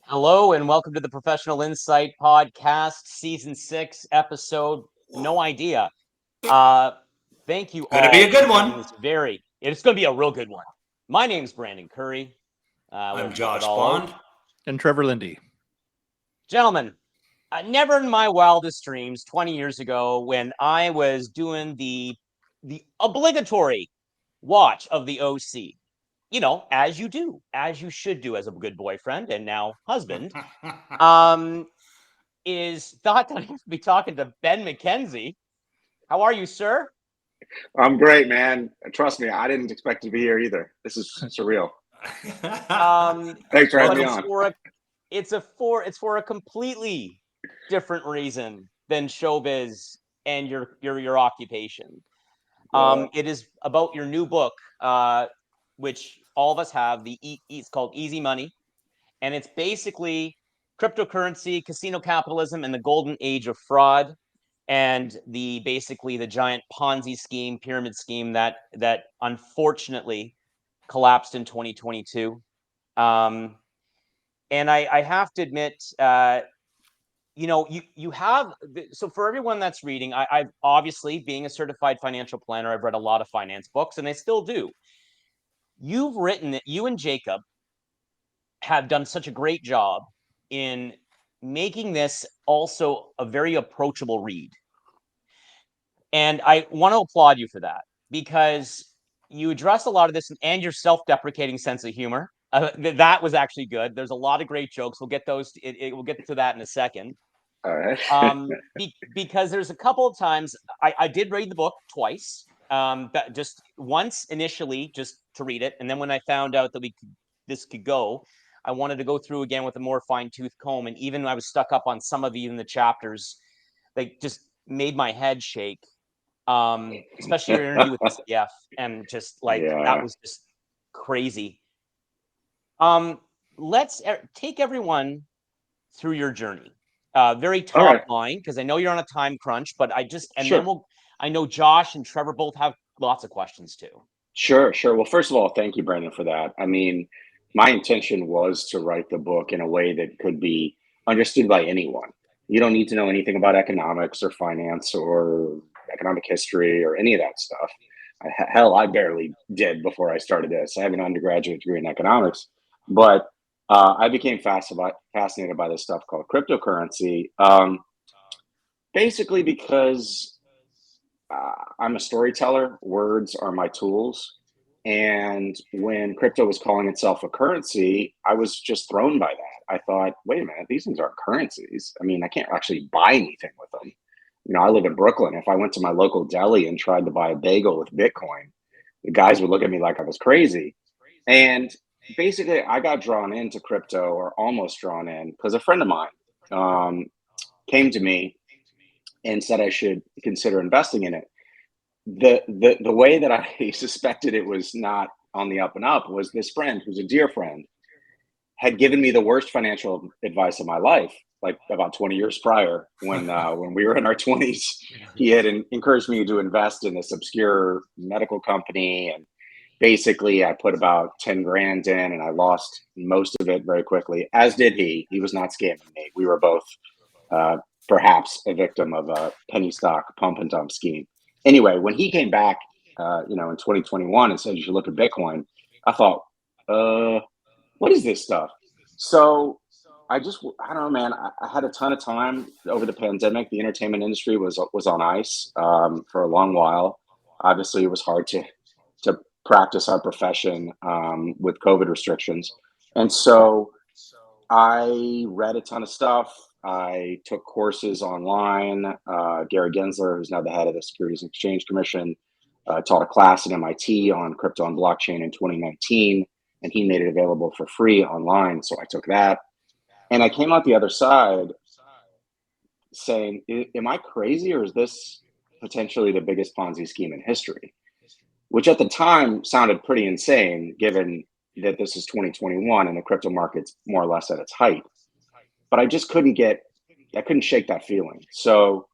Hello and welcome to the Professional Insight Podcast, Season 6, Episode No Idea. Uh, Thank you Gonna be all a for good joining one. this it's going to be a real good one. My name's Brandon Curry. We'll I'm check it Josh all out. Bond. And Trevor Lindy. Gentlemen, never in my wildest dreams 20 years ago when I was doing the obligatory watch of the OC. You know, as you do, as you should do as a good boyfriend and now husband. Is thought that I have to be talking to Ben McKenzie. How are you, sir? I'm great, man. Trust me, I didn't expect to be here either. This is surreal. Thanks for having But me on. it's for a completely different reason than showbiz and your occupation. It is about your new book, which all of us have. It's called Easy Money, and it's basically cryptocurrency, casino capitalism, and the golden age of fraud, and the giant Ponzi scheme, pyramid scheme that unfortunately collapsed in 2022. And I have to admit, you have so for everyone that's reading, I've obviously being a certified financial planner, I've read a lot of finance books, and I still do. You've written that you and Jacob have done such a great job in making this also a very approachable read. And I want to applaud you for that because you address a lot of this and your self-deprecating sense of humor. That was actually good. There's a lot of great jokes. We'll get those. We'll get to that in a second. All right. Because there's a couple of times I did read the book twice. Just once initially, just to read it, and then when I found out that this could go, I wanted to go through again with a more fine-tooth comb. And even I was stuck up on some of even the chapters, they just made my head shake. Especially your interview with SDF, and just like that Yeah. was just crazy. Let's take everyone through your journey. Very All top right. line, because I know you're on a time crunch, but Sure. I know Josh and Trevor both have lots of questions too. Sure. Well, first of all, thank you, Brandon, for that. I mean, my intention was to write the book in a way that could be understood by anyone. You don't need to know anything about economics or finance or economic history or any of that stuff. Hell, I barely did before I started this. I have an undergraduate degree in economics, but I became fascinated by this stuff called cryptocurrency, basically because I'm a storyteller. Words are my tools. And when crypto was calling itself a currency, I was just thrown by that. I thought, wait a minute, these things aren't currencies. I mean, I can't actually buy anything with them. You know, I live in Brooklyn. If I went to my local deli and tried to buy a bagel with Bitcoin, the guys would look at me like I was crazy. And basically, I got drawn into crypto, or almost drawn in, because a friend of mine um, came to me and said I should consider investing in it. The way that I suspected it was not on the up and up was this friend, who's a dear friend, had given me the worst financial advice of my life, like about 20 years prior, when we were in our 20s. He had encouraged me to invest in this obscure medical company, and basically I put about 10 grand in, and I lost most of it very quickly, as did he. He was not scamming me. We were both uh, perhaps a victim of a penny stock pump and dump scheme. Anyway, when he came back, in 2021 and said you should look at Bitcoin, I thought, uh, what is this stuff? So I don't know, man. I had a ton of time over the pandemic. The entertainment industry was on ice for a long while. Obviously, it was hard to practice our profession with COVID restrictions, and so I read a ton of stuff. I took courses online. Gary Gensler, who's now the head of the Securities and Exchange Commission, taught a class at MIT on crypto and blockchain in 2019, and he made it available for free online. So I took that, and I came out the other side saying, "Am I crazy, or is this potentially the biggest Ponzi scheme in history?" Which at the time sounded pretty insane, given that this is 2021 and the crypto market's more or less at its height. But I couldn't shake that feeling. So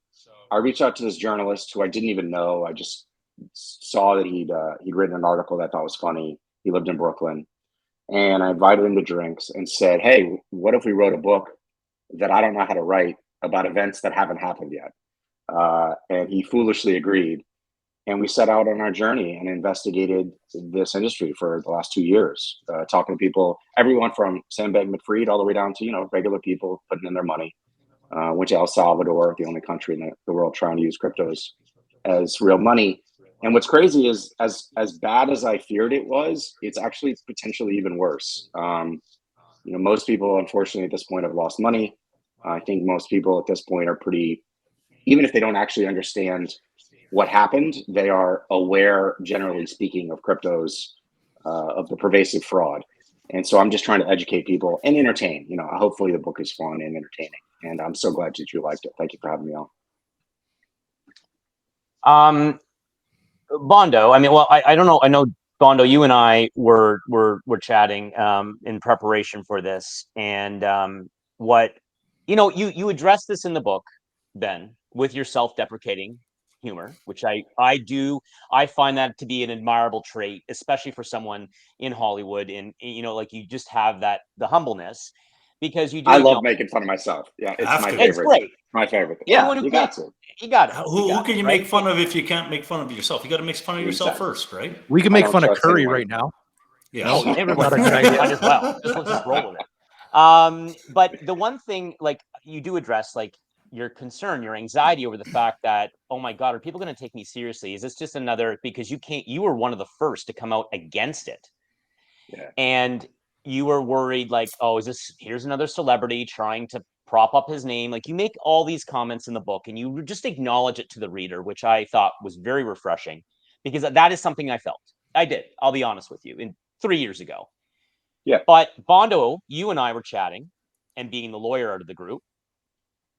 I reached out to this journalist who I didn't even know. I just saw that he'd written an article that I thought was funny. He lived in Brooklyn, and I invited him to drinks and said, "Hey, what if we wrote a book that I don't know how to write about events that haven't happened yet?" And he foolishly agreed. And we set out on our journey and investigated this industry for the last 2 years, talking to people, everyone from Sam Bankman-Fried all the way down to, regular people putting in their money. Went to El Salvador, the only country in the world trying to use cryptos as real money. And what's crazy is, as bad as I feared it was, it's actually potentially even worse. Most people, unfortunately, at this point have lost money. I think most people at this point are pretty, even if they don't actually understand what happened, they are aware, generally speaking, of cryptos, of the pervasive fraud. And so I'm just trying to educate people and entertain. Hopefully the book is fun and entertaining. And I'm so glad that you liked it. Thank you for having me on. Bondo, I mean, well, I don't know. I know, Bondo, you and I were chatting in preparation for this, and what you address this in the book, Ben, with your self-deprecating humor, which I do. I find that to be an admirable trait, especially for someone in Hollywood, and like you just have the humbleness, because you do. I love making fun of myself. Yeah, it's my favorite. It's great. My favorite. Anyone Yeah, who you can't, got to. you got it. Who can you make fun of if you can't make fun of yourself? You got to make fun of yourself first, right? We can make fun of Curry right now. Yeah. No, everybody might as well. Let's just roll with it. But the one thing, like, you do address, like, your concern, your anxiety over the fact that, oh my God, are people going to take me seriously? Is this just another, because you were one of the first to come out against it. Yeah. And you were worried, like, oh, here's another celebrity trying to prop up his name. Like, you make all these comments in the book and you just acknowledge it to the reader, which I thought was very refreshing, because that is something I felt. I did. I'll be honest with you. 3 years ago. Yeah. But Bondo, you and I were chatting, and being the lawyer out of the group,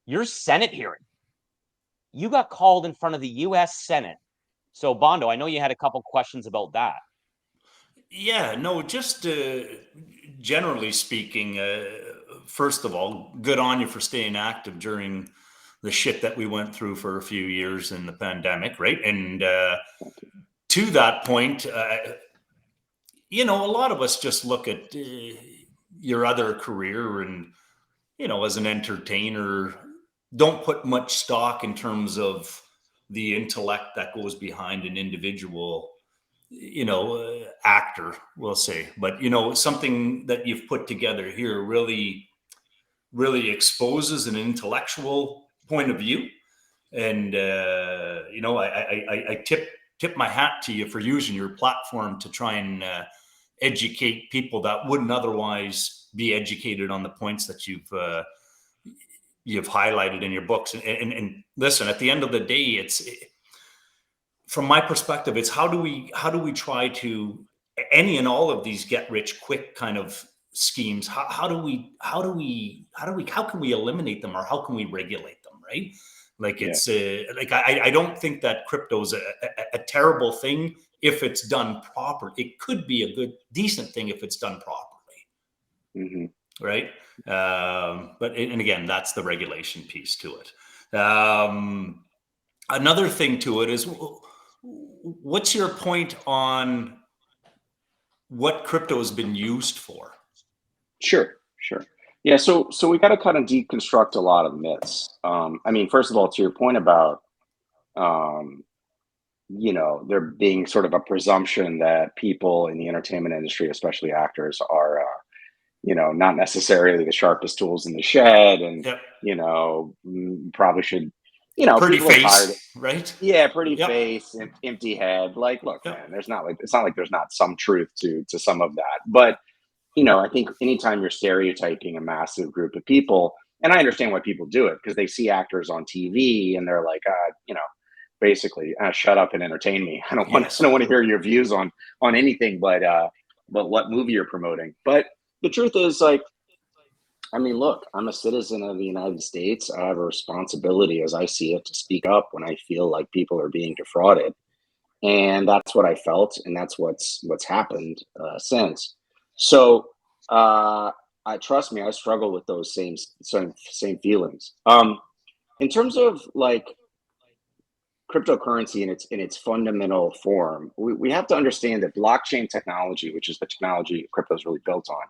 your Senate hearing, you got called in front of the U.S. Senate. So, Bondo, I know you had a couple questions about that. Yeah, no, just generally speaking, first of all, good on you for staying active during the shit that we went through for a few years in the pandemic, right? And to that point, a lot of us just look at your other career and, as an entertainer, don't put much stock in terms of the intellect that goes behind an individual, actor, we'll say. But, something that you've put together here really, really exposes an intellectual point of view. And, I tip my hat to you for using your platform to try and educate people that wouldn't otherwise be educated on the points that you've highlighted in your books. And listen, at the end of the day, from my perspective, it's how do we try to, any and all of these get rich quick kind of schemes, how can we eliminate them, or how can we regulate them, right? Like, it's I don't think that crypto is a terrible thing if it's done proper. It could be a good, decent thing if it's done properly. Mm-hmm. Right. But again, that's the regulation piece to it. Another thing to it is, what's your point on what crypto has been used for? Sure. Yeah, so we got to kind of deconstruct a lot of myths. First of all, to your point about, there being sort of a presumption that people in the entertainment industry, especially actors, are, not necessarily the sharpest tools in the shed, and Yep. Probably should, Pretty people are tired. face, right? Yeah, pretty Yep. face, empty head. Like, look, Yep. man, it's not like there's not some truth to some of that, but I think anytime you're stereotyping a massive group of people, and I understand why people do it, because they see actors on TV and they're like, basically, shut up and entertain me. I don't want to hear your views on anything, but what movie you're promoting. But the truth is, like, look, I'm a citizen of the United States. I have a responsibility, as I see it, to speak up when I feel like people are being defrauded, and that's what I felt, and that's what's happened since. So, I trust me, I struggle with those same feelings. In terms of, like, cryptocurrency in its fundamental form, we have to understand that blockchain technology, which is the technology crypto is really built on,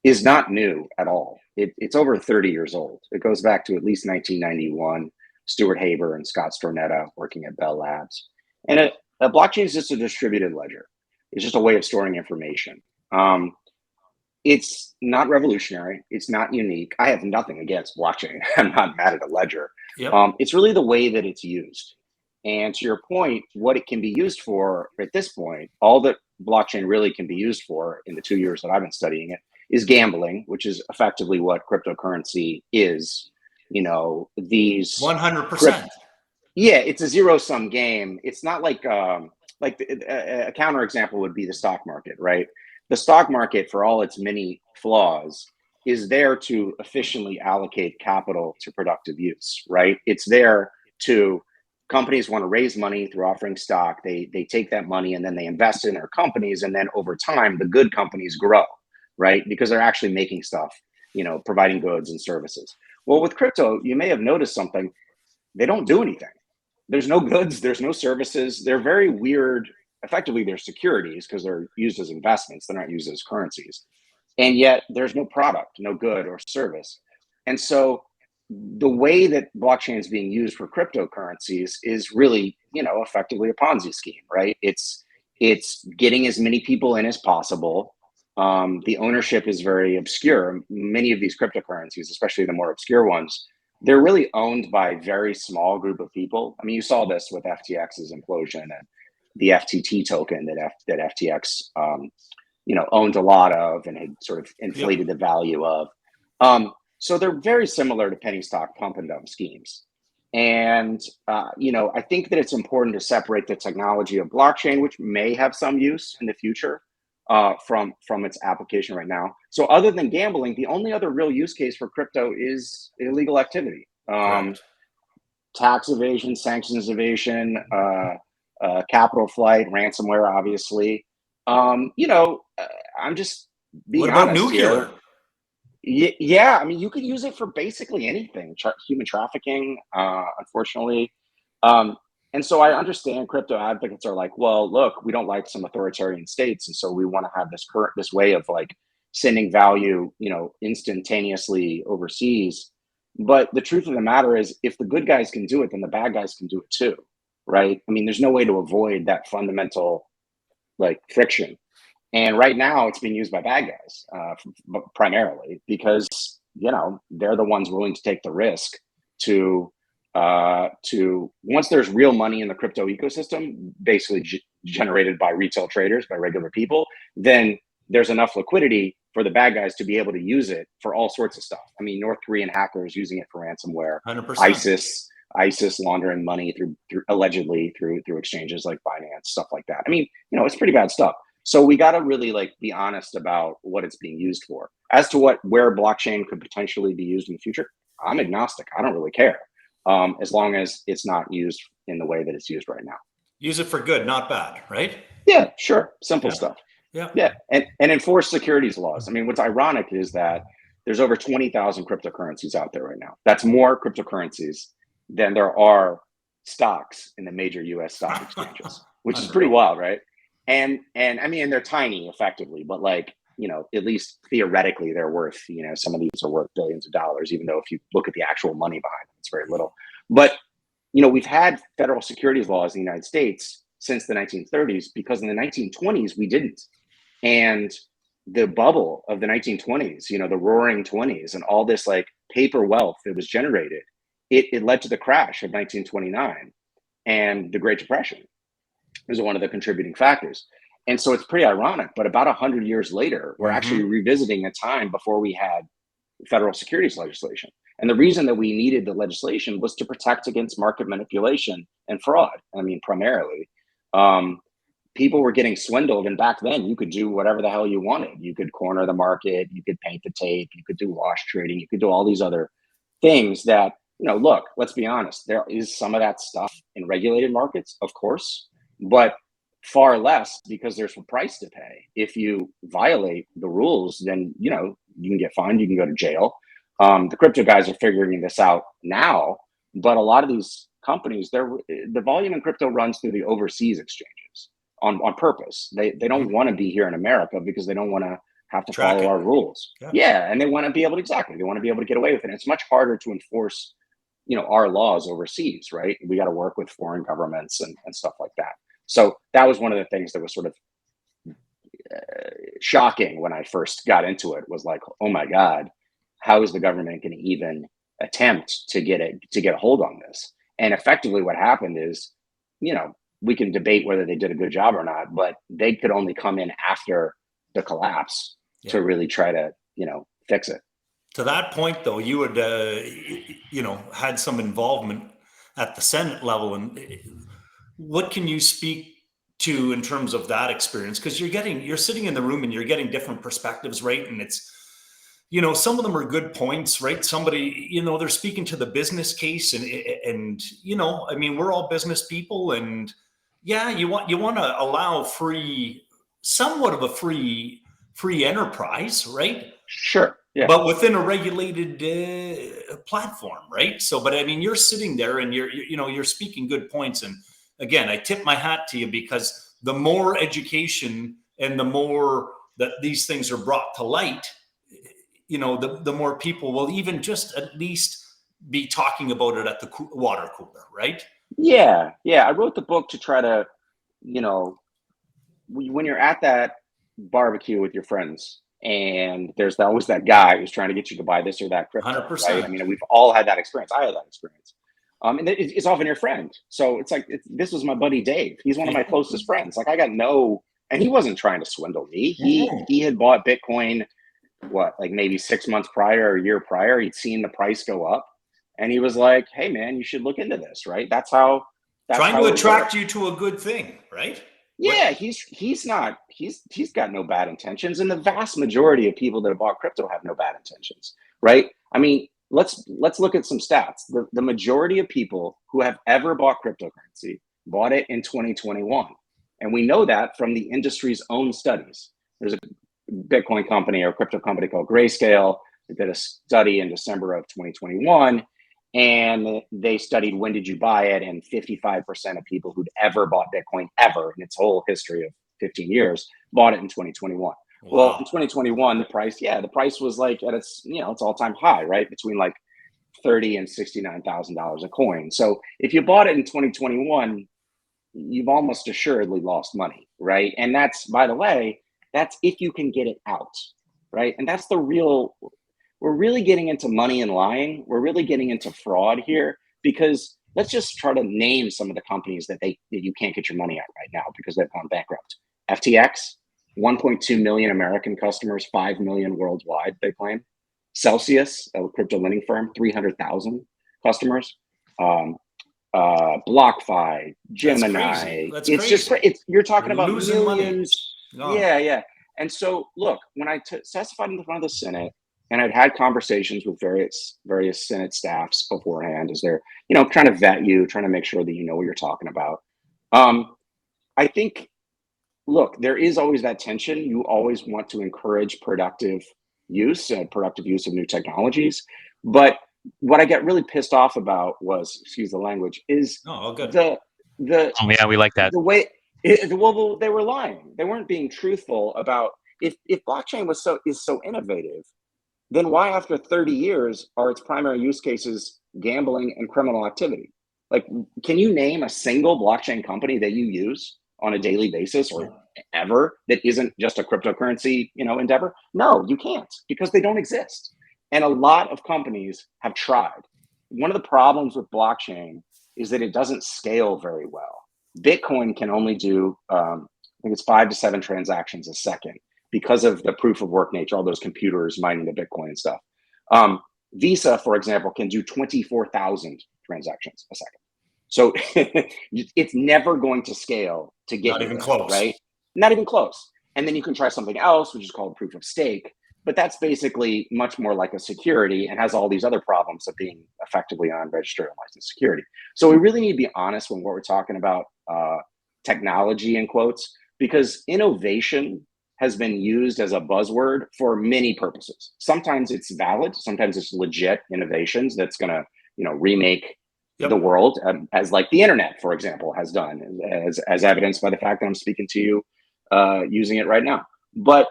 is not new at all. It's over 30 years old. It goes back to at least 1991. Stuart Haber and Scott Stornetta working at Bell Labs. And a blockchain is just a distributed ledger. It's just a way of storing information. It's not revolutionary. It's not unique. I have nothing against blockchain. I'm not mad at a ledger. Yep. It's really the way that it's used. And to your point, what it can be used for at this point, all that blockchain really can be used for in the 2 years that I've been studying it is gambling, which is effectively what cryptocurrency is. You know, these 100%. Yeah, it's a zero-sum game. It's not like a counterexample would be the stock market, right? The stock market, for all its many flaws, is there to efficiently allocate capital to productive use, right? It's there to companies want to raise money through offering stock. They take that money and then they invest in their companies, and then over time, the good companies grow, right? Because they're actually making stuff, you know, providing goods and services. Well, with crypto, you may have noticed something. They don't do anything. There's no goods, there's no services. They're very weird. Effectively, they're securities because they're used as investments. They're not used as currencies. And yet there's no product, no good or service. And so the way that blockchain is being used for cryptocurrencies is really, you know, effectively a Ponzi scheme, right? It's getting as many people in as possible. The ownership is very obscure. Many of these cryptocurrencies, especially the more obscure ones, they're really owned by a very small group of people. I mean, you saw this with FTX's implosion and the FTT token that FTX, you know, owned a lot of and had sort of inflated the value of. So they're very similar to penny stock pump and dump schemes. And, you know, I think that it's important to separate the technology of blockchain, which may have some use in the future, from its application right now. So other than gambling, the only other real use case for crypto is illegal activity. Tax evasion, sanctions evasion, capital flight, ransomware, obviously. You know, I'm just being honest nuclear? Here. Yeah, I mean, you could use it for basically anything, human trafficking, unfortunately. And so I understand crypto advocates are like, well, look, we don't like some authoritarian states. And so we want to have this way of like sending value, you know, instantaneously overseas. But the truth of the matter is, if the good guys can do it, then the bad guys can do it too, right? I mean, there's no way to avoid that fundamental like friction. And right now it's being used by bad guys primarily because, you know, they're the ones willing to take the risk to once there's real money in the crypto ecosystem, basically generated by retail traders, by regular people, then there's enough liquidity for the bad guys to be able to use it for all sorts of stuff. I mean, North Korean hackers using it for ransomware, 100%. ISIS laundering money through allegedly through exchanges like Binance, stuff like that. I mean, you know, it's pretty bad stuff. So we got to really like be honest about what it's being used for. As to where blockchain could potentially be used in the future, I'm agnostic. I don't really care. As long as it's not used in the way that it's used right now. Use it for good, not bad, right? Yeah, sure. Simple stuff. Yeah. And enforce securities laws. I mean, what's ironic is that there's over 20,000 cryptocurrencies out there right now. That's more cryptocurrencies than there are stocks in the major US stock exchanges, which is pretty wild, right? And I mean, they're tiny effectively, but like, you know, at least theoretically they're worth, you know, some of these are worth billions of dollars, even though if you look at the actual money behind them, it's very little. But, you know, we've had federal securities laws in the United States since the 1930s, because in the 1920s, we didn't. And the bubble of the 1920s, you know, the roaring 20s and all this like paper wealth that was generated, it led to the crash of 1929 and the Great Depression was one of the contributing factors. And so it's pretty ironic, but about 100 years later, we're actually revisiting a time before we had federal securities legislation. And the reason that we needed the legislation was to protect against market manipulation and fraud. I mean, primarily, people were getting swindled. And back then you could do whatever the hell you wanted. You could corner the market, you could paint the tape, you could do wash trading, you could do all these other things that, you know, look, let's be honest, there is some of that stuff in regulated markets, of course, but far less because there's a price to pay. If you violate the rules, then, you know, you can get fined, you can go to jail. The crypto guys are figuring this out now, but a lot of these companies, the volume in crypto runs through the overseas exchanges on purpose. They don't want to be here in America because they don't want to have to Track follow it. our rules. Yeah, and they want to be able to, they want to be able to get away with it. And it's much harder to enforce, our laws overseas, right? We got to work with foreign governments and stuff like that. So that was one of the things that was sort of shocking when I first got into it, was like, oh my God, how is the government going to even attempt to get a hold on this? And effectively what happened is, we can debate whether they did a good job or not, but they could only come in after the collapse to really try to, fix it. To that point, though, you had, had some involvement at the Senate level. And what can you speak to in terms of that experience? Because you're sitting in the room and you're getting different perspectives, right? And it's, some of them are good points, right? Somebody, they're speaking to the business case and, I mean, we're all business people, and you want to allow somewhat of a free enterprise, right? Sure. Yeah. But within a regulated platform, right? So, but I mean, you're sitting there and you're speaking good points. And again, I tip my hat to you, because the more education and the more that these things are brought to light, the more people will even just at least be talking about it at the water cooler, right? Yeah. I wrote the book to try to, when you're at that barbecue with your friends, and there's always that guy who's trying to get you to buy this or that crypto, 100%. right? I mean, we've all had that experience. I had that experience. And it's often your friend. So it's like, this was my buddy Dave. He's one of my closest friends. Like, I got and he wasn't trying to swindle me. He had bought Bitcoin, like maybe 6 months prior or a year prior. He'd seen the price go up, and he was like, hey man, you should look into this, right? That's trying to attract you to a good thing, right? Yeah, he's got no bad intentions, and the vast majority of people that have bought crypto have no bad intentions, right? I mean, let's look at some stats. The majority of people who have ever bought cryptocurrency bought it in 2021, and we know that from the industry's own studies. There's a Bitcoin company or crypto company called Grayscale that did a study in December of 2021. And they studied, when did you buy it? And 55% of people who'd ever bought Bitcoin ever in its whole history of 15 years bought it in 2021. Wow. Well, in 2021, the price was like at its all-time high, right? Between like $30,000 and $69,000 a coin. So if you bought it in 2021, you've almost assuredly lost money, right? And that's, by the way, that's if you can get it out, right? And that's we're really getting into money and lying. We're really getting into fraud here, because let's just try to name some of the companies that you can't get your money out right now because they've gone bankrupt. FTX, 1.2 million American customers, 5 million worldwide, they claim. Celsius, a crypto lending firm, 300,000 customers. BlockFi, Gemini. That's it's crazy. Just you're talking about losing millions. Money. Yeah. And so, look, when I testified in front of the Senate, and I'd had conversations with various Senate staffs beforehand, as they're, trying to vet you, trying to make sure that you know what you're talking about. I think, look, there is always that tension. You always want to encourage productive use of new technologies. But what I get really pissed off about was, excuse the language, is the Oh yeah, we like that. The way they were lying. They weren't being truthful about if blockchain is so innovative, then why after 30 years are its primary use cases gambling and criminal activity? Like, can you name a single blockchain company that you use on a daily basis or ever that isn't just a cryptocurrency, endeavor? No, you can't, because they don't exist. And a lot of companies have tried. One of the problems with blockchain is that it doesn't scale very well. Bitcoin can only do, I think it's 5 to 7 transactions a second, because of the proof of work nature, all those computers mining the Bitcoin and stuff. Visa, for example, can do 24,000 transactions a second. So it's never going to scale to get not even close, right? Not even close. And then you can try something else, which is called proof of stake, but that's basically much more like a security and has all these other problems of being effectively unregistered and licensed security. So we really need to be honest when we're talking about technology in quotes, because innovation has been used as a buzzword for many purposes. Sometimes it's valid, sometimes it's legit innovations that's going to, remake Yep. the world, as like the internet, for example, has done, as evidenced by the fact that I'm speaking to you using it right now. But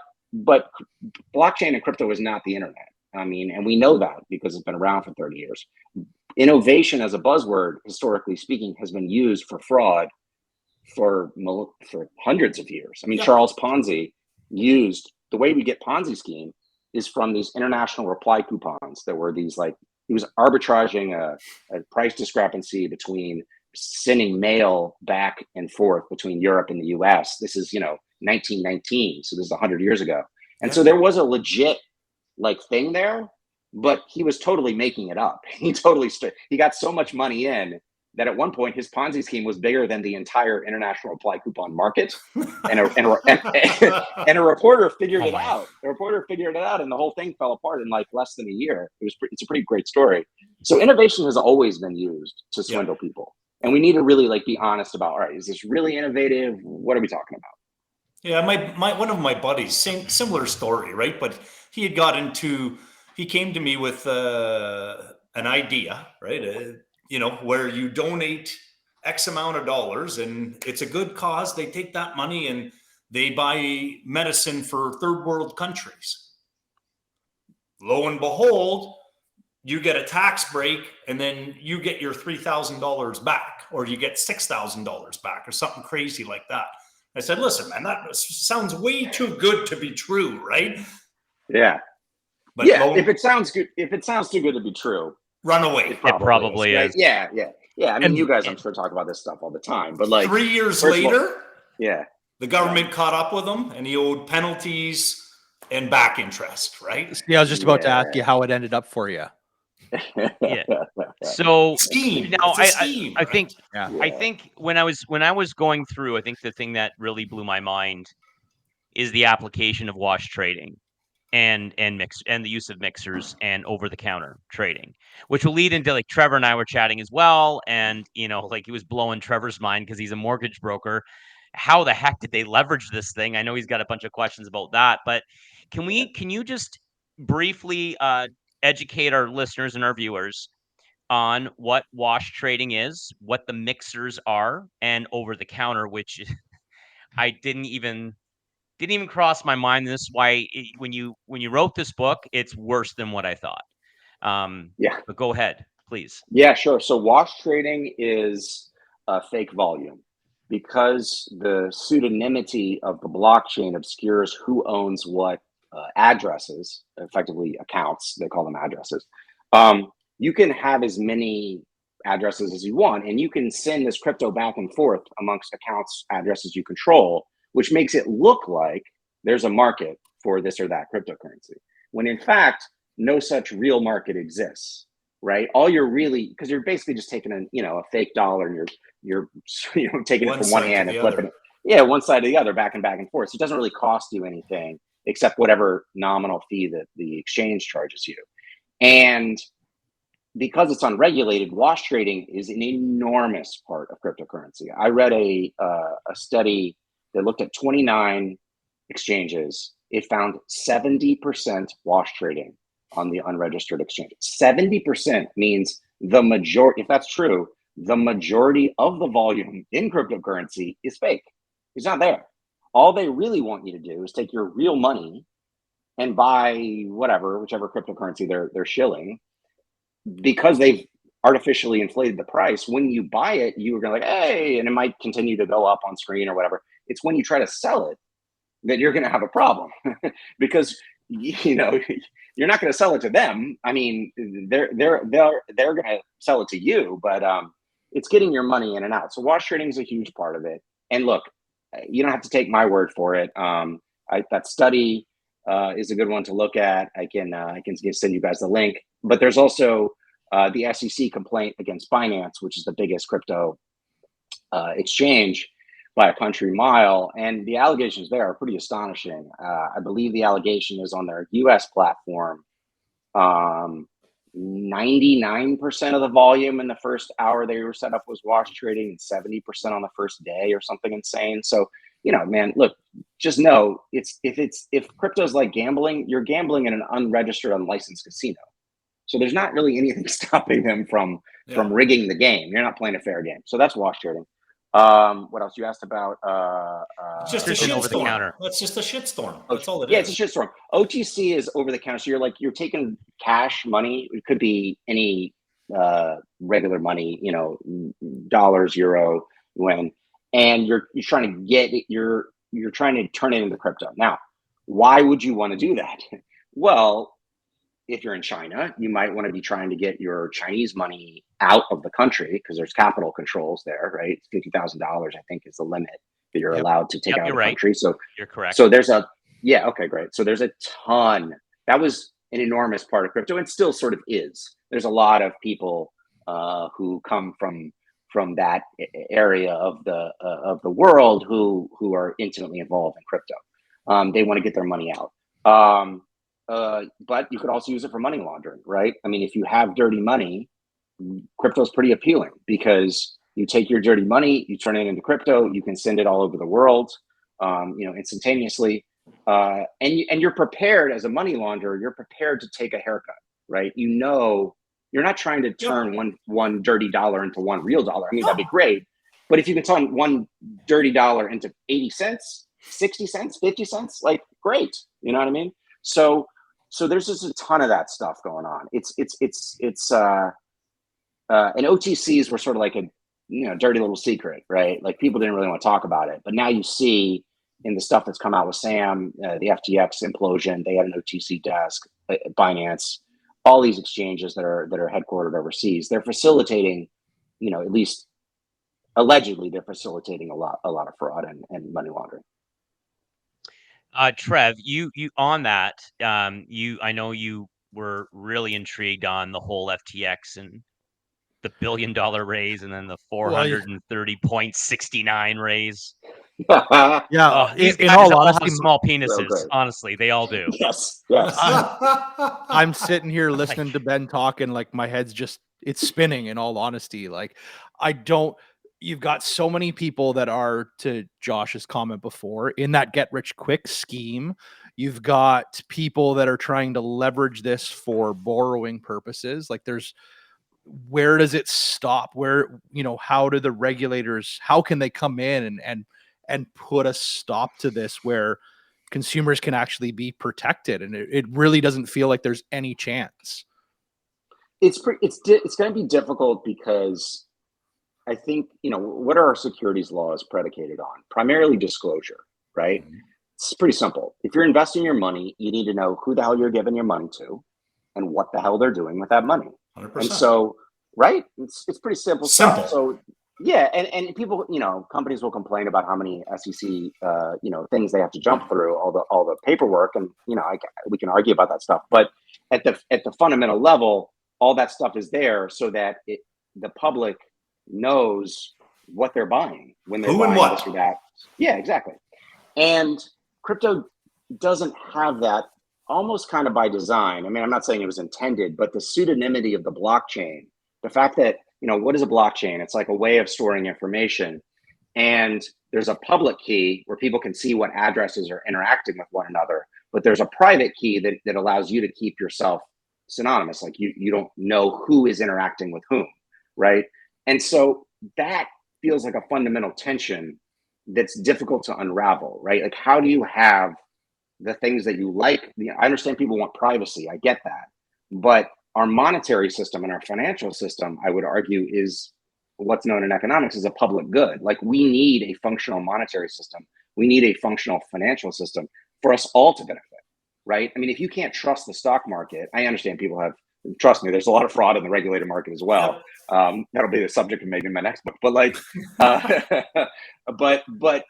blockchain and crypto is not the internet. I mean, and we know that because it's been around for 30 years. Innovation as a buzzword, historically speaking, has been used for fraud for hundreds of years. I mean, Charles Ponzi used, the way we get Ponzi scheme is from these international reply coupons that were these, like, he was arbitraging a price discrepancy between sending mail back and forth between Europe and the US. This is, 1919. So this is 100 years ago. And so there was a legit like thing there, but he was totally making it up. He got so much money in that at one point his Ponzi scheme was bigger than the entire international reply coupon market. And a reporter figured it out. The reporter figured it out, and the whole thing fell apart in like less than a year. It's a pretty great story. So innovation has always been used to swindle people. And we need to really like be honest about, all right, is this really innovative? What are we talking about? Yeah, my one of my buddies, similar story, right? But he came to me with an idea, right? Where you donate X amount of dollars and it's a good cause. They take that money and they buy medicine for third world countries. Lo and behold, you get a tax break and then you get your $3,000 back, or you get $6,000 back, or something crazy like that. I said, listen, man, that sounds way too good to be true, right? Yeah. But if it sounds too good to be true, run away. It probably is. Right? Yeah. I mean, you guys, I'm sure, talk about this stuff all the time. But like 3 years later, the government caught up with him, and he owed penalties and back interest, right? Yeah, I was just about to ask you how it ended up for you. Yeah. So scheme. now Scheme, I think Yeah. I think when I was going through, I think the thing that really blew my mind is the application of wash trading and the use of mixers and over-the-counter trading, which will lead into, like, Trevor and I were chatting as well, and like, he was blowing Trevor's mind because he's a mortgage broker. How the heck did they leverage this thing? I know he's got a bunch of questions about that, but can you just briefly educate our listeners and our viewers on what wash trading is, what the mixers are, and over the counter, which I didn't even cross my mind. This is why when you wrote this book, it's worse than what I thought. But go ahead, please. Yeah, sure. So wash trading is fake volume, because the pseudonymity of the blockchain obscures who owns what addresses, effectively accounts. They call them addresses. You can have as many addresses as you want, and you can send this crypto back and forth amongst accounts, addresses you control, which makes it look like there's a market for this or that cryptocurrency, when in fact, no such real market exists, right? All you're really, because you're basically just taking a fake dollar, and you're taking it from one hand and flipping it. One side to the other, back and forth. So it doesn't really cost you anything except whatever nominal fee that the exchange charges you. And because it's unregulated, wash trading is an enormous part of cryptocurrency. I read a study that looked at 29 exchanges. It found 70% wash trading on the unregistered exchange. 70% means the majority, if that's true, the majority of the volume in cryptocurrency is fake. It's not there. All they really want you to do is take your real money and buy whichever cryptocurrency they're shilling, because they've artificially inflated the price. When you buy it, you're going to like, hey, and it might continue to go up on screen or whatever. It's when you try to sell it that you're going to have a problem, because you're not going to sell it to them. I mean, they're going to sell it to you, but it's getting your money in and out. So wash trading is a huge part of it. And look, you don't have to take my word for it. That study is a good one to look at. I can send you guys the link. But there's also the SEC complaint against Binance, which is the biggest crypto exchange by a country mile. And the allegations there are pretty astonishing. I believe the allegation is on their US platform. 99% of the volume in the first hour they were set up was wash trading, and 70% on the first day, or something insane. So, man, look, just know if crypto's like gambling, you're gambling in an unregistered, unlicensed casino. So there's not really anything stopping them from rigging the game. You're not playing a fair game. So that's wash trading. What else you asked about? It's just a shitstorm. That's just a shitstorm. That's all it is. Yeah, it's a shitstorm. OTC is over the counter. So you're taking cash money. It could be any regular money, dollars, euro, yuan, and you're trying to get it. You're trying to turn it into crypto. Now, why would you want to do that? Well, if you're in China, you might want to be trying to get your Chinese money out of the country because there's capital controls there, right? $50,000, I think, is the limit that you're allowed to take out of the country. So you're correct. So there's okay, great. So there's a ton. That was an enormous part of crypto, and still sort of is. There's a lot of people who come from that area of the world who are intimately involved in crypto. They want to get their money out. But you could also use it for money laundering, right? I mean, if you have dirty money, crypto is pretty appealing because you take your dirty money, you turn it into crypto, you can send it all over the world, instantaneously. And you're prepared as a money launderer, you're prepared to take a haircut, right? You're not trying to turn one dirty dollar into one real dollar. I mean, that'd be great. But if you can turn one dirty dollar into 80 cents, 60 cents, 50 cents, like great. You know what I mean? So there's just a ton of that stuff going on. And OTCs were sort of like a dirty little secret, right? Like people didn't really want to talk about it, but now you see in the stuff that's come out with Sam, the FTX implosion, they had an OTC desk, Binance, all these exchanges that are headquartered overseas. They're facilitating, at least allegedly, they're facilitating a lot of fraud and money laundering. Trev, you on that, I know you were really intrigued on the whole FTX and the $1 billion raise and then the 430.69 raise. Yeah. These in guys all all honesty, have small penises. Honestly, they all do. Yes. I'm sitting here listening to Ben talk and like my head's it's spinning, in all honesty. Like you've got so many people that are, to Josh's comment before, in that get rich quick scheme. You've got people that are trying to leverage this for borrowing purposes. Like where does it stop? Where, how do the regulators, how can they come in and put a stop to this where consumers can actually be protected? And it really doesn't feel like there's any chance. It's going to be difficult because I think, what are our securities laws predicated on? Primarily disclosure, right? Mm-hmm. It's pretty simple. If you're investing your money, you need to know who the hell you're giving your money to and what the hell they're doing with that money. 100%. And so, right? It's pretty simple stuff. So yeah, and people, companies will complain about how many SEC, things they have to jump through, all the paperwork, and we can argue about that stuff. But at the fundamental level, all that stuff is there so that the public knows what they're buying when they're buying this or that. Yeah, exactly. And crypto doesn't have that, almost kind of by design. I mean, I'm not saying it was intended, but the pseudonymity of the blockchain, the fact that, what is a blockchain? It's like a way of storing information. And there's a public key where people can see what addresses are interacting with one another. But there's a private key that allows you to keep yourself synonymous. Like you don't know who is interacting with whom, right? And so that feels like a fundamental tension that's difficult to unravel, right? Like, how do you have the things that you like? I understand people want privacy. I get that. But our monetary system and our financial system, I would argue, is what's known in economics as a public good. Like, we need a functional monetary system. We need a functional financial system for us all to benefit, right? I mean, if you can't trust the stock market, I understand people trust me, there's a lot of fraud in the regulated market as well. That'll be the subject of maybe my next book. But like, but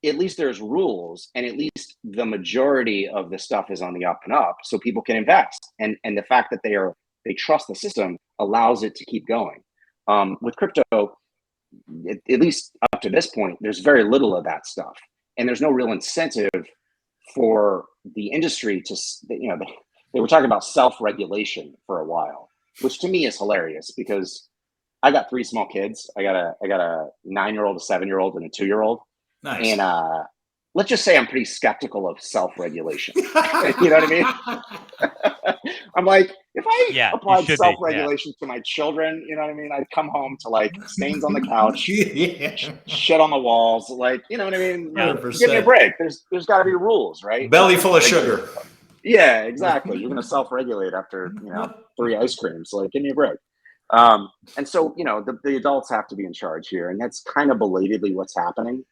at least there's rules, and at least the majority of the stuff is on the up and up, so people can invest. And the fact that they trust the system allows it to keep going. With crypto, at least up to this point, there's very little of that stuff, and there's no real incentive for the industry to, they were talking about self-regulation for a while, which to me is hilarious because I got 3 small kids. I got a 9-year-old, a 7-year-old, and a 2-year-old. Nice. And let's just say I'm pretty skeptical of self-regulation. You know what I mean? I'm like, if I Yeah, you applied should be, yeah. self-regulation to my children, you know what I mean? I'd come home to like stains on the couch, Yeah. shit on the walls, like, you know what I mean? Yeah. 100%. Give me a break. There's got to be rules, right? Belly full of sugar. Yeah, exactly. You're going to self-regulate after 3 ice creams. Like, give me a break. And so the adults have to be in charge here, and that's kind of belatedly what's happening.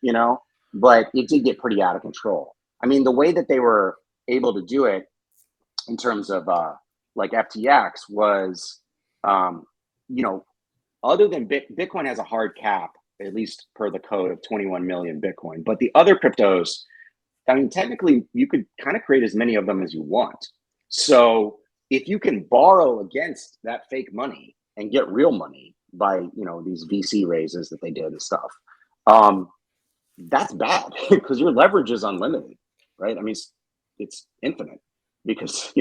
But it did get pretty out of control. I mean, the way that they were able to do it in terms of like FTX was, other than Bitcoin has a hard cap, at least per the code, of 21 million Bitcoin. But the other cryptos, I mean, technically, you could kind of create as many of them as you want. So if you can borrow against that fake money and get real money by, these VC raises that they did and stuff, that's bad because your leverage is unlimited, right? I mean, it's infinite because,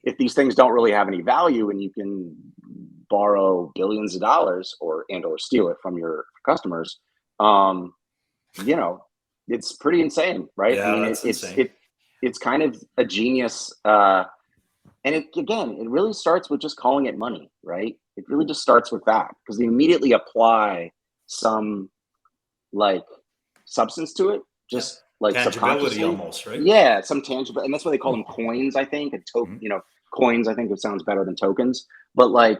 if these things don't really have any value and you can borrow billions of dollars or steal it from your customers, it's pretty insane, right? Yeah, I mean, that's insane. it's kind of a genius. And it really starts with just calling it money, right? It really just starts with that because they immediately apply some like substance to it, just like tangibility subconsciously, almost, right? Yeah, some tangible, and that's why they call them coins, I think. And coins, I think it sounds better than tokens. But like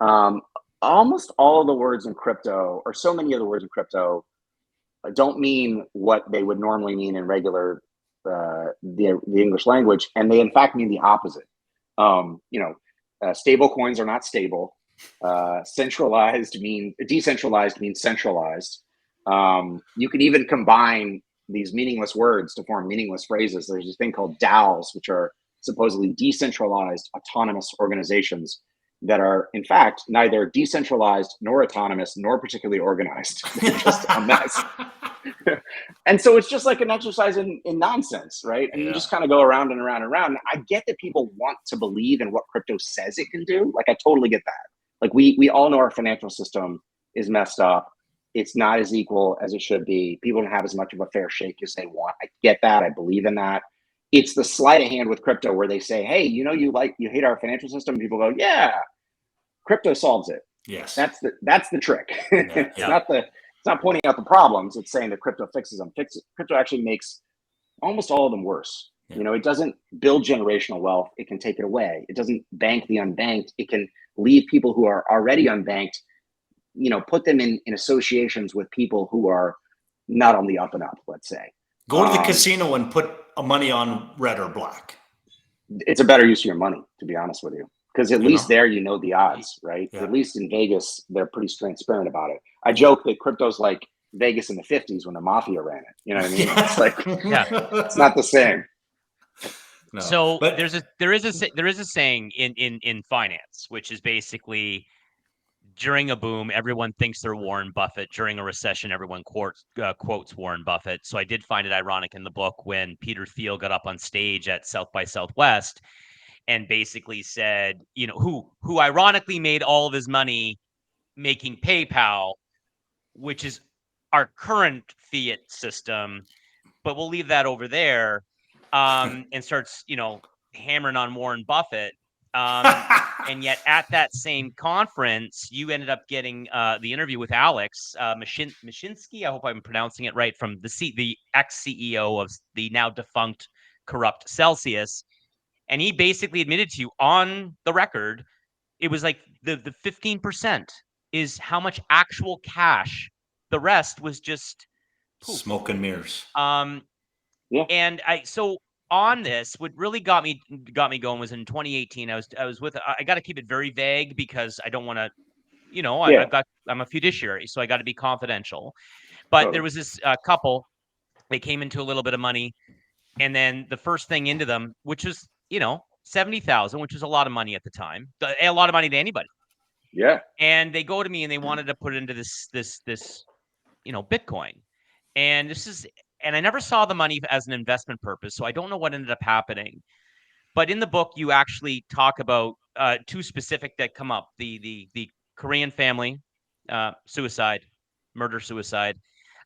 almost all of the words in crypto, or so many of the words in crypto, don't mean what they would normally mean in regular the English language, and they in fact mean the opposite. Stable coins are not stable. Decentralized means centralized. You can even combine these meaningless words to form meaningless phrases. There's this thing called DAOs, which are supposedly decentralized autonomous organizations that are, in fact, neither decentralized nor autonomous nor particularly organized. They're just a mess. And so it's just like an exercise in nonsense, right? And you just kind of go around and around and around. I get that people want to believe in what crypto says it can do. Like, I totally get that. Like, we all know our financial system is messed up. It's not as equal as it should be. People don't have as much of a fair shake as they want. I get that. I believe in that. It's the sleight of hand with crypto where they say, hey, you hate our financial system. People go, yeah, crypto solves it. Yes. That's the trick. It's not pointing out the problems. It's saying that crypto fixes them. Crypto actually makes almost all of them worse. Yeah. It doesn't build generational wealth. It can take it away. It doesn't bank the unbanked. It can leave people who are already unbanked, put them in associations with people who are not on the up and up, let's say. Go to the casino and put money on red or black. It's a better use of your money, to be honest with you. Because at least there, the odds, right? Yeah. At least in Vegas, they're pretty transparent about it. I joke that crypto's like Vegas in the 50s when the mafia ran it. You know what I mean? It's like, it's not the same. No, so there is a saying in finance, which is basically, during a boom, everyone thinks they're Warren Buffett. During a recession, everyone quotes Warren Buffett. So I did find it ironic in the book when Peter Thiel got up on stage at South by Southwest and basically said, who ironically made all of his money making PayPal, which is our current fiat system, but we'll leave that over there, and starts, hammering on Warren Buffett. And yet at that same conference, you ended up getting the interview with Alex Mashinsky. I hope I'm pronouncing it right, from the ex-CEO of the now defunct corrupt Celsius. And he basically admitted to you on the record, it was like the 15% is how much actual cash. The rest was just poof. Smoke and mirrors. And so on this, what really got me going was in 2018. I was with. I got to keep it very vague because I don't want to. I'm a fiduciary, so I got to be confidential. But there was this couple. They came into a little bit of money, and then the first thing into them, which was $70,000, which was a lot of money at the time, a lot of money to anybody. Yeah. And they go to me and they wanted to put it into this Bitcoin, and I never saw the money as an investment purpose, so I don't know what ended up happening. But in the book, you actually talk about two specific that come up: the Korean family murder-suicide,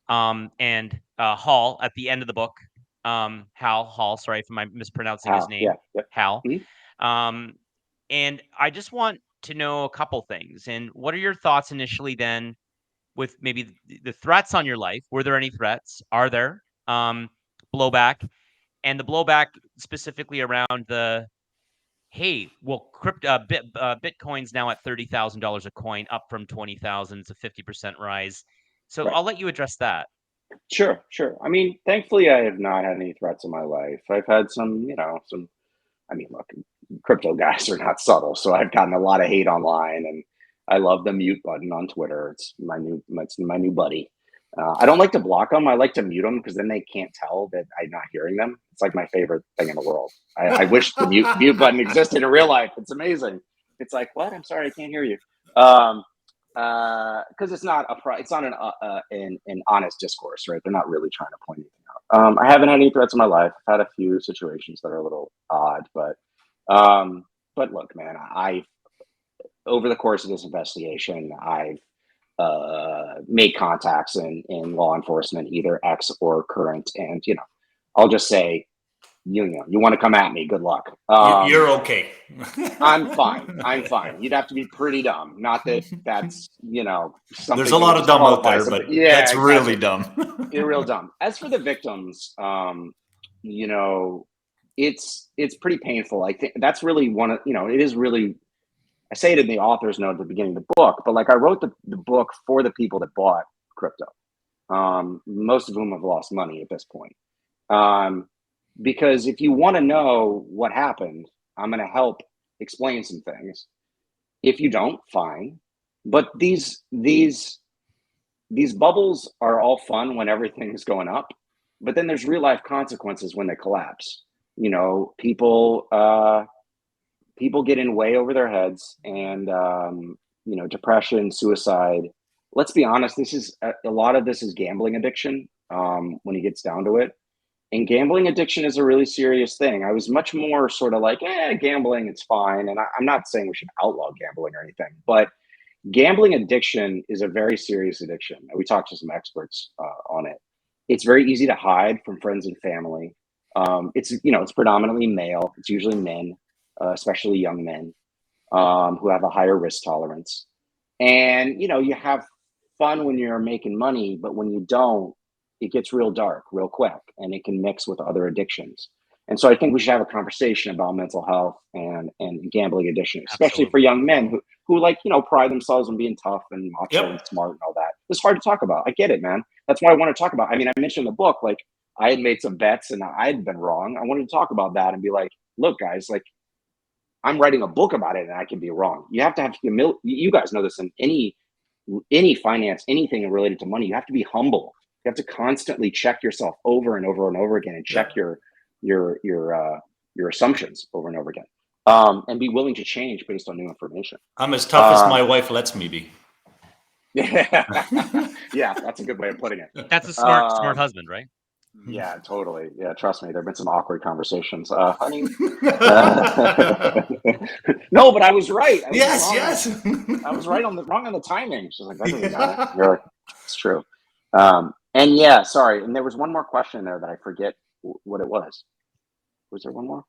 and Hall at the end of the book. Hal Hall. Sorry if I'm mispronouncing his name. Yeah. Hal. Mm-hmm. And I just want to know a couple things. And what are your thoughts initially then with maybe the threats on your life? Were there any threats? Are there blowback? And the blowback specifically around the, hey, well, Bitcoin's now at $30,000 a coin, up from 20,000. It's a 50% rise. So Right. I'll let you address that. Sure. I mean, thankfully, I have not had any threats in my life. I've had some, I mean, look, crypto guys are not subtle, so I've gotten a lot of hate online, and I love the mute button on Twitter. It's my new buddy. I don't like to block them. I like to mute them because then they can't tell that I'm not hearing them. It's like my favorite thing in the world. I wish the mute button existed in real life. It's amazing. It's like, what? I'm sorry, I can't hear you. Because it's not an honest discourse, right? They're not really trying to point anything out. I haven't had any threats in my life. I've had a few situations that are a little odd, but look, man, I over the course of this investigation, I've made contacts in law enforcement, either ex or current, and I'll just say, you want to come at me, good luck. You're okay. I'm fine. You'd have to be pretty dumb. Not that that's, something. There's a lot of dumb out there, but yeah, that's exactly. really dumb. You're real dumb. As for the victims, it's pretty painful. I think that's really it is really, I say it in the author's note at the beginning of the book, but like I wrote the book for the people that bought crypto, most of whom have lost money at this point. Because if you want to know what happened, I'm going to help explain some things. If you don't, fine. But these bubbles are all fun when everything's going up, but then there's real life consequences when they collapse. People get in way over their heads, and depression, suicide. Let's be honest, this is a lot of this is gambling addiction, when it gets down to it. And gambling addiction is a really serious thing. I was much more sort of like, gambling, it's fine. And I'm not saying we should outlaw gambling or anything, but gambling addiction is a very serious addiction. We talked to some experts on it. It's very easy to hide from friends and family. It's predominantly male. It's usually men, especially young men, who have a higher risk tolerance. And, you have fun when you're making money, but when you don't, it gets real dark real quick, and it can mix with other addictions. And so I think we should have a conversation about mental health and gambling addiction, especially Absolutely. for young men who pride themselves on being tough and macho Yep. and smart and all that. It's hard to talk about. I get it, man. That's what I want to talk about. I mean, I mentioned in the book, like I had made some bets and I had been wrong. I wanted to talk about that and be like, look, guys, like I'm writing a book about it and I can be wrong. You have to have humility. You guys know this in any finance, anything related to money. You have to be humble. You have to constantly check yourself over and over and over again, and check your assumptions over and over again, and be willing to change based on new information. I'm as tough as my wife lets me be. Yeah, that's a good way of putting it. That's a smart husband, right? Yeah, totally. Yeah, trust me, there've been some awkward conversations, honey. No, but I was right. Yes. I was wrong on the timing. She's like, that doesn't matter. You're like, it's true. And yeah, sorry. And there was one more question there that I forget what it was. Was there one more?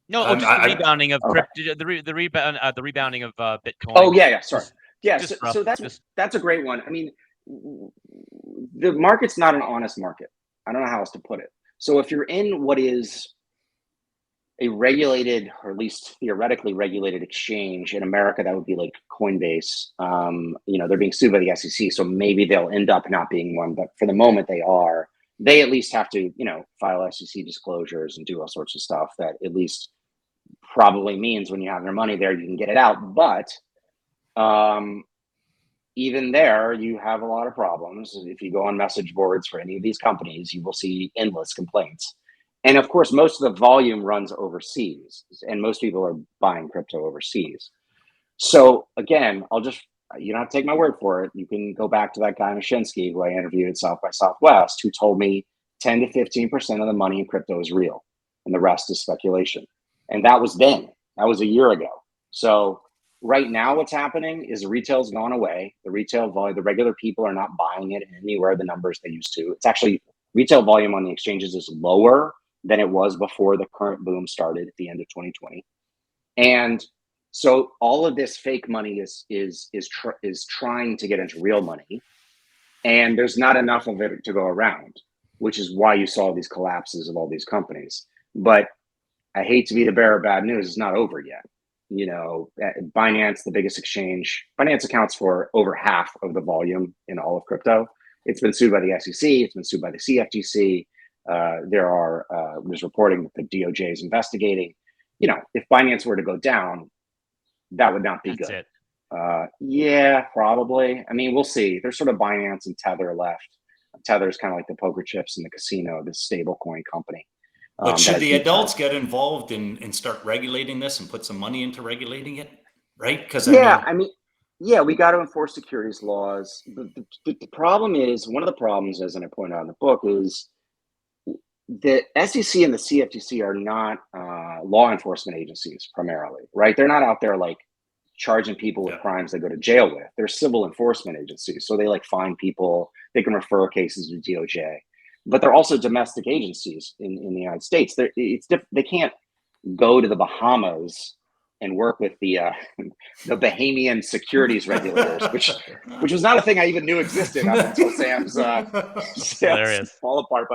No, just the rebounding of crypto, the rebounding of Bitcoin. Oh yeah. Sorry. Yeah. Just So that's a great one. I mean, the market's not an honest market. I don't know how else to put it. So if you're in what is a regulated, or at least theoretically regulated exchange in America, that would be like Coinbase. They're being sued by the SEC, so maybe they'll end up not being one, but for the moment they are. They at least have to, file SEC disclosures and do all sorts of stuff that at least probably means when you have your money there, you can get it out. But even there, you have a lot of problems. If you go on message boards for any of these companies, you will see endless complaints. And of course, most of the volume runs overseas, and most people are buying crypto overseas. So again, you don't have to take my word for it. You can go back to that guy Mashinsky, who I interviewed at South by Southwest, who told me 10 to 15% of the money in crypto is real, and the rest is speculation. And that was then. That was a year ago. So right now, what's happening is retail's gone away. The retail volume, the regular people are not buying it anywhere the numbers they used to. It's actually, retail volume on the exchanges is lower than it was before the current boom started at the end of 2020. And so all of this fake money is trying to get into real money, and there's not enough of it to go around, which is why you saw these collapses of all these companies. But I hate to be the bearer of bad news, it's not over yet. You know, Binance, the biggest exchange, Binance accounts for over half of the volume in all of crypto. It's been sued by the SEC. It's been sued by the CFTC. There's reporting that the DOJ is investigating. You know, if Binance were to go down, that would not be That's good. it. Yeah, probably. I mean, we'll see. There's sort of Binance and Tether left. Tether is kind of like the poker chips in the casino, this stable coin company. But should the adults get involved and start regulating this and put some money into regulating it? Right? Because I mean, we got to enforce securities laws. The problem is, one of the problems, as I point out in the book, is the SEC and the CFTC are not law enforcement agencies primarily, right? They're not out there like charging people with crimes they go to jail with. They're civil enforcement agencies. So they like find people, they can refer cases to DOJ, but they're also domestic agencies in the United States. They can't go to the Bahamas and work with the Bahamian securities regulators, which was not a thing I even knew existed up until Sam's fall apart.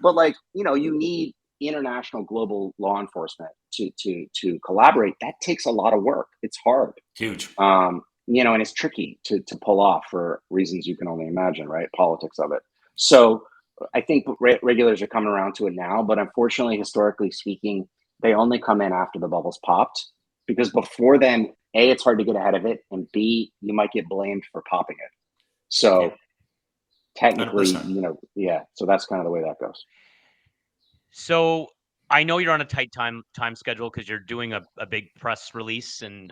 But like, you know, you need international global law enforcement to collaborate. That takes a lot of work. It's hard. Huge. You know, and it's tricky to pull off for reasons you can only imagine, right? Politics of it. So I think regulators are coming around to it now, but unfortunately, historically speaking, they only come in after the bubbles popped, because before then, A, it's hard to get ahead of it, and B, you might get blamed for popping it. So technically, 100%. you know, so that's kind of the way that goes. So I know you're on a tight time schedule because you're doing a big press release and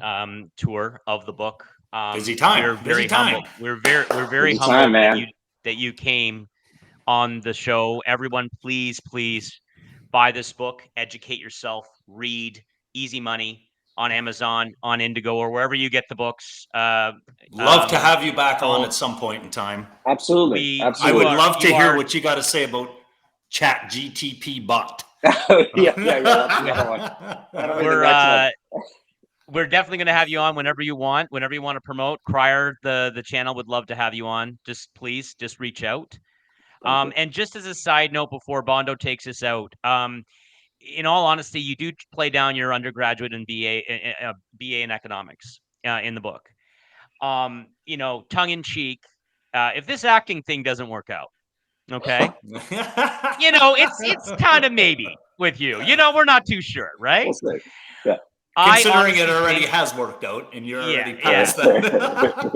tour of the book. Busy time. We're very humbled. We're very Busy humbled time, that you came on the show. Everyone, please buy this book, educate yourself, read Easy Money on Amazon, on Indigo, or wherever you get the books. Love to have you back on at some point in time. Absolutely. I would love to hear what you got to say about Chat GTP bot. yeah. That's another one. We're definitely going to have you on whenever you want to promote. Crier, the channel, would love to have you on. Just please, reach out. And just as a side note, before Bondo takes us out, in all honesty, you do play down your undergraduate and BA in economics in the book. You know, tongue in cheek, if this acting thing doesn't work out, okay, you know, it's kind of maybe with you. You know, we're not too sure, right? We'll see. Yeah. Considering it already has worked out and you're already past that.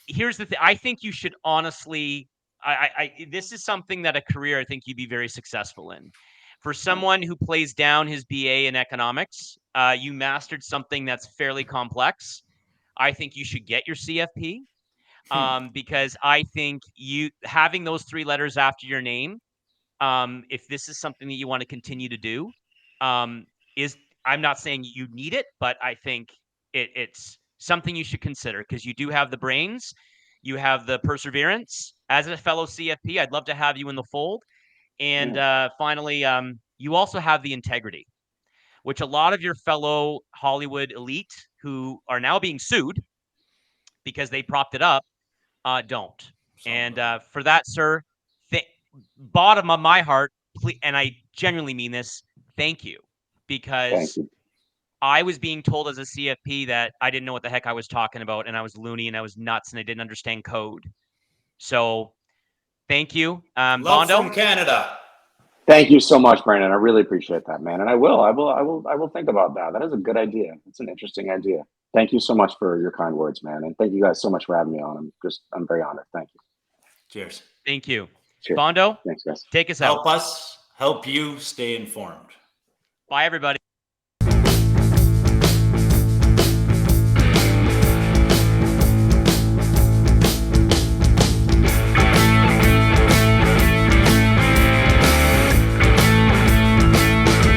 Here's the thing. I think you should honestly, this is something that a career I think you'd be very successful in. For someone who plays down his BA in economics, you mastered something that's fairly complex. I think you should get your CFP because I think having those 3 letters after your name, if this is something that you want to continue to do, I'm not saying you need it, but I think it's something you should consider because you do have the brains, you have the perseverance. As a fellow CFP, I'd love to have you in the fold. And finally, you also have the integrity, which a lot of your fellow Hollywood elite who are now being sued because they propped it up don't. And for that, sir, bottom of my heart, and I genuinely mean this, thank you. Because I was being told as a CFP that I didn't know what the heck I was talking about, and I was loony and I was nuts and I didn't understand code. So thank you. Love Bondo from Canada. Thank you so much, Brandon. I really appreciate that, man. And I will think about that. That is a good idea. It's an interesting idea. Thank you so much for your kind words, man. And thank you guys so much for having me on. I'm very honored. Thank you. Cheers. Thank you. Cheers. Bondo, thanks, guys. Take us out. Help you stay informed. Bye, everybody.